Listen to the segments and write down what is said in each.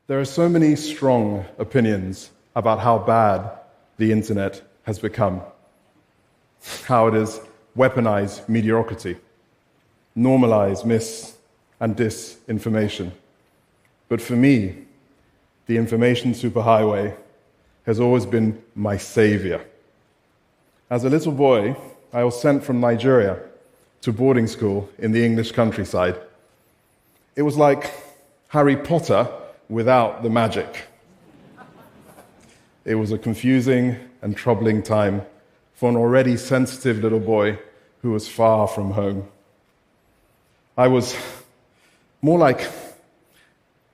There are so many strong opinions about how bad the internet has become, how it has weaponized mediocrity, normalized mis- and disinformation. But for me, the information superhighway has always been my savior. As a little boy, I was sent from Nigeria to boarding school in the English countryside. It was like Harry Potter without the magic. It was a confusing and troubling time for an already sensitive little boy who was far from home. I was more like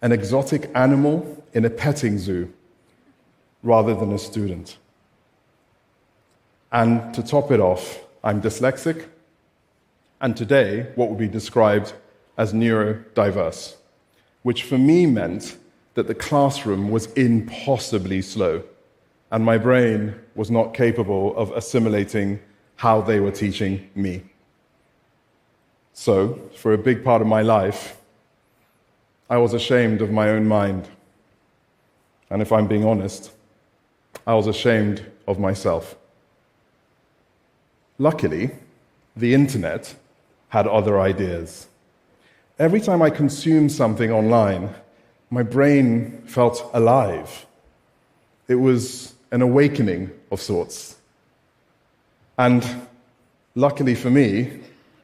an exotic animal in a petting zoo rather than a student. And to top it off, I'm dyslexic, and today what would be described as neurodiverse, which for me meant that the classroom was impossibly slow, and my brain was not capable of assimilating how they were teaching me. So, for a big part of my life, I was ashamed of my own mind. And if I'm being honest, I was ashamed of myself. Luckily, the internet had other ideas. Every time I consumed something online, my brain felt alive. It was an awakening of sorts. And luckily for me,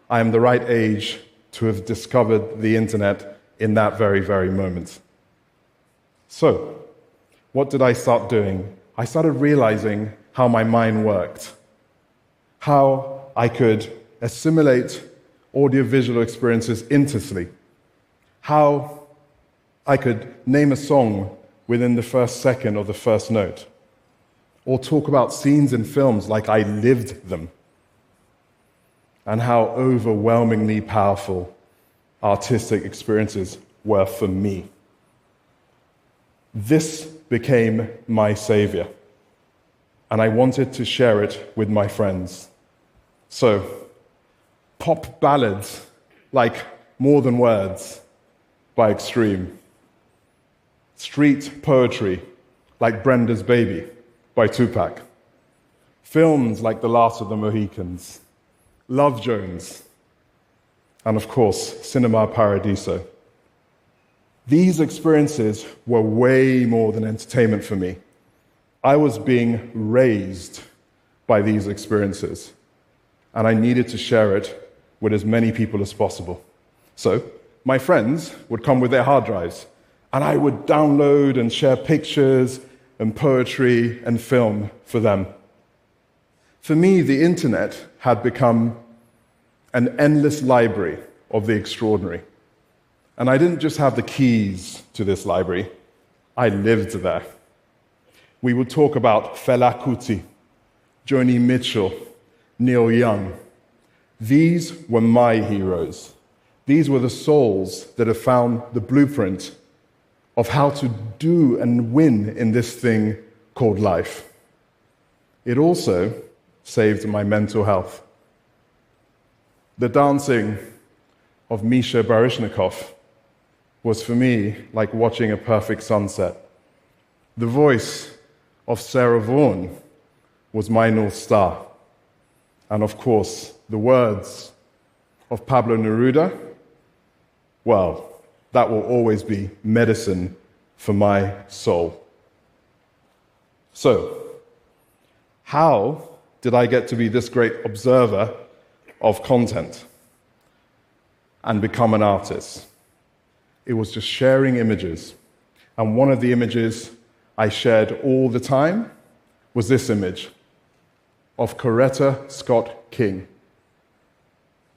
I am the right age to have discovered the internet in that very, very moment. So, what did I start doing? I started realizing how my mind worked, how I could assimilate audiovisual experiences instantly, how I could name a song within the first second of the first note, or talk about scenes in films like I lived them, and how overwhelmingly powerful artistic experiences were for me. This became my savior, and I wanted to share it with my friends. So, pop ballads like More Than Words by Extreme, street poetry like Brenda's Baby by Tupac, films like The Last of the Mohicans, Love Jones, and of course, Cinema Paradiso. These experiences were way more than entertainment for me. I was being raised by these experiences, and I needed to share it with as many people as possible. So, my friends would come with their hard drives, and I would download and share pictures and poetry and film for them. For me, the internet had become an endless library of the extraordinary. And I didn't just have the keys to this library, I lived there. We would talk about Fela Kuti, Joni Mitchell, Neil Young. These were my heroes. These were the souls that have found the blueprint of how to do and win in this thing called life. It also saved my mental health. The dancing of Misha Baryshnikov was for me like watching a perfect sunset. The voice of Sarah Vaughan was my North Star. And of course, the words of Pablo Neruda, well, that will always be medicine for my soul. So, how did I get to be this great observer of content and become an artist? It was just sharing images. And one of the images I shared all the time was this image of Coretta Scott King.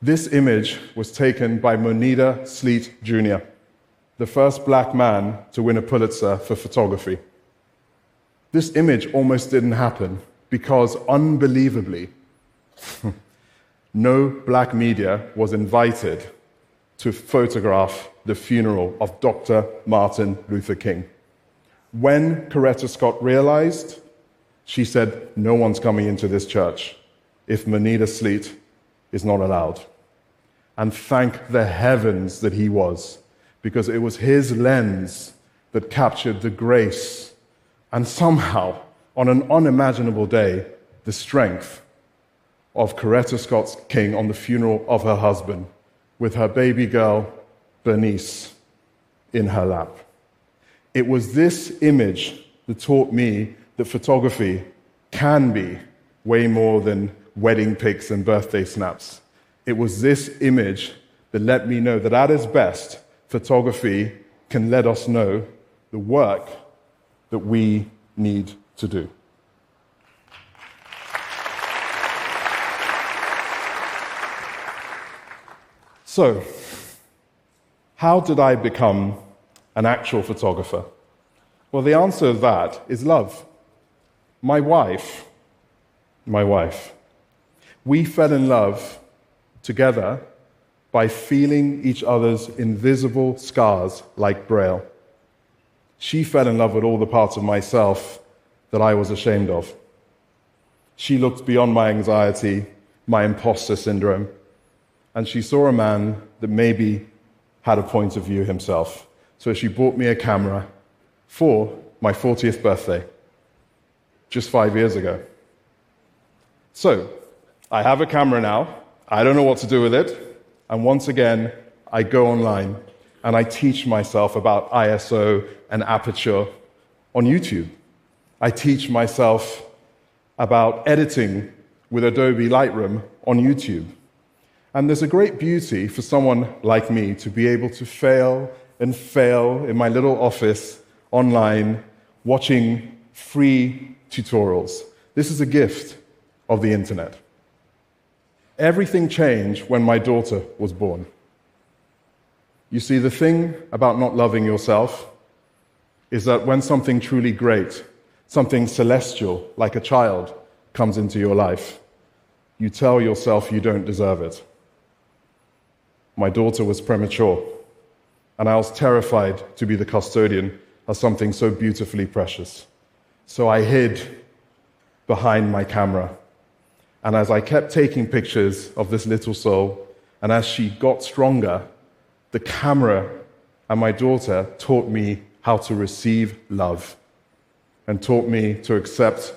This image was taken by Moneta Sleet Jr., the first black man to win a Pulitzer for photography. This image almost didn't happen because, unbelievably, no black media was invited to photograph the funeral of Dr. Martin Luther King. When Coretta Scott realized, she said, "No one's coming into this church if Moneta Sleet is not allowed." And thank the heavens that he was, because it was his lens that captured the grace and somehow, on an unimaginable day, the strength of Coretta Scott King on the funeral of her husband, with her baby girl, Bernice, in her lap. It was this image that taught me that photography can be way more than wedding pics and birthday snaps. It was this image that let me know that at its best, photography can let us know the work that we need to do. So, how did I become an actual photographer? Well, the answer to that is love. My wife, we fell in love together by feeling each other's invisible scars like Braille. She fell in love with all the parts of myself that I was ashamed of. She looked beyond my anxiety, my imposter syndrome, and she saw a man that maybe had a point of view himself. So she bought me a camera for my 40th birthday, just 5 years ago. So, I have a camera now. I don't know what to do with it. And once again, I go online and I teach myself about ISO and aperture on YouTube. I teach myself about editing with Adobe Lightroom on YouTube. And there's a great beauty for someone like me to be able to fail and fail in my little office online, watching free tutorials. This is a gift of the internet. Everything changed when my daughter was born. You see, the thing about not loving yourself is that when something truly great, something celestial, like a child, comes into your life, you tell yourself you don't deserve it. My daughter was premature, and I was terrified to be the custodian of something so beautifully precious. So I hid behind my camera. And as I kept taking pictures of this little soul, and as she got stronger, the camera and my daughter taught me how to receive love and taught me to accept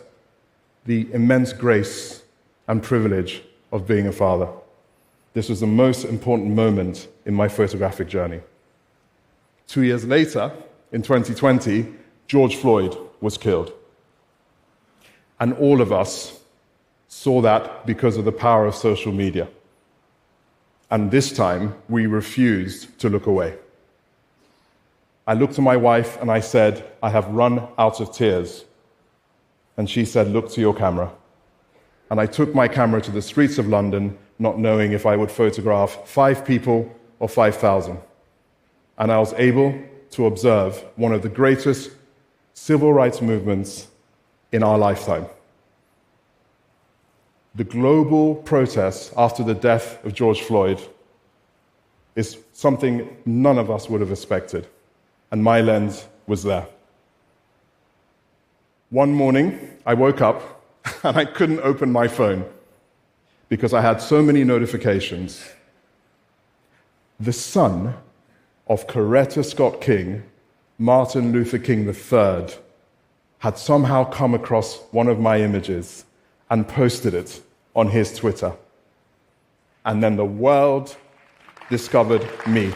the immense grace and privilege of being a father. This was the most important moment in my photographic journey. 2 years later, in 2020, George Floyd was killed. And all of us saw that because of the power of social media. And this time, we refused to look away. I looked to my wife and I said, I have run out of tears. And she said, look to your camera. And I took my camera to the streets of London, not knowing if I would photograph 5 people or 5,000. And I was able to observe one of the greatest civil rights movements in our lifetime. The global protest after the death of George Floyd is something none of us would have expected, and my lens was there. One morning, I woke up and I couldn't open my phone because I had so many notifications. The son of Coretta Scott King, Martin Luther King III, had somehow come across one of my images and posted it on his Twitter. And then the world discovered me.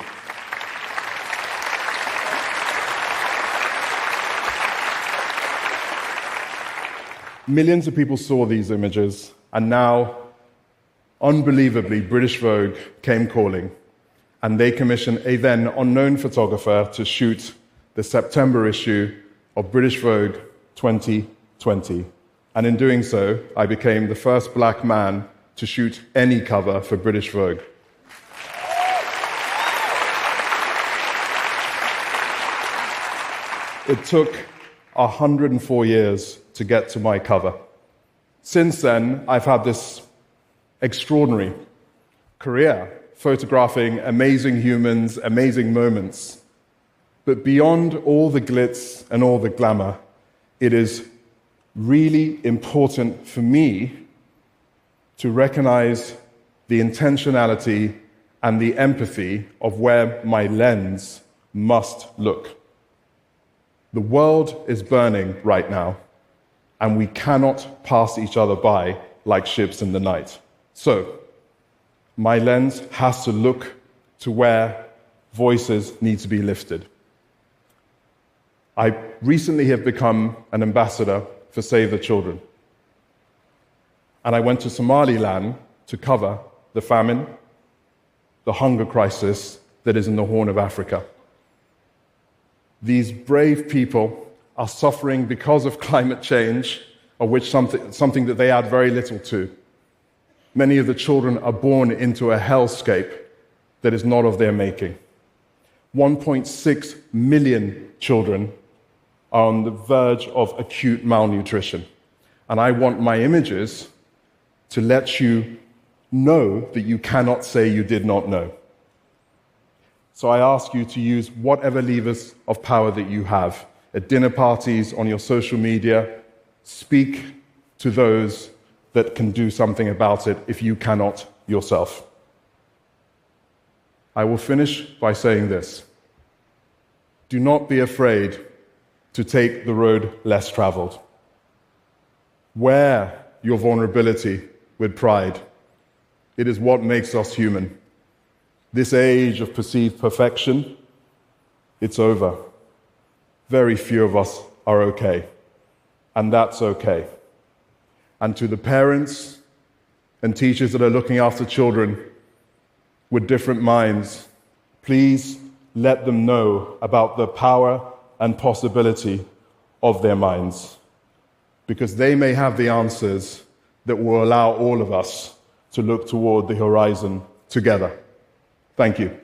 Millions of people saw these images, and now, unbelievably, British Vogue came calling, and they commissioned a then unknown photographer to shoot the September issue of British Vogue 2020. And in doing so, I became the first black man to shoot any cover for British Vogue. It took 104 years to get to my cover. Since then, I've had this extraordinary career photographing amazing humans, amazing moments. But beyond all the glitz and all the glamour, it is really important for me to recognize the intentionality and the empathy of where my lens must look. The world is burning right now, and we cannot pass each other by like ships in the night. So, my lens has to look to where voices need to be lifted. I recently have become an ambassador for Save the Children. And I went to Somaliland to cover the famine, the hunger crisis that is in the Horn of Africa. These brave people are suffering because of climate change, of which something that they add very little to. Many of the children are born into a hellscape that is not of their making. 1.6 million children are on the verge of acute malnutrition. And I want my images to let you know that you cannot say you did not know. So I ask you to use whatever levers of power that you have at dinner parties, on your social media. Speak to those that can do something about it if you cannot yourself. I will finish by saying this. Do not be afraid to take the road less traveled. Wear your vulnerability with pride. It is what makes us human. This age of perceived perfection, it's over. Very few of us are okay, and that's okay. And to the parents and teachers that are looking after children with different minds, please let them know about the power and possibility of their minds, because they may have the answers that will allow all of us to look toward the horizon together. Thank you.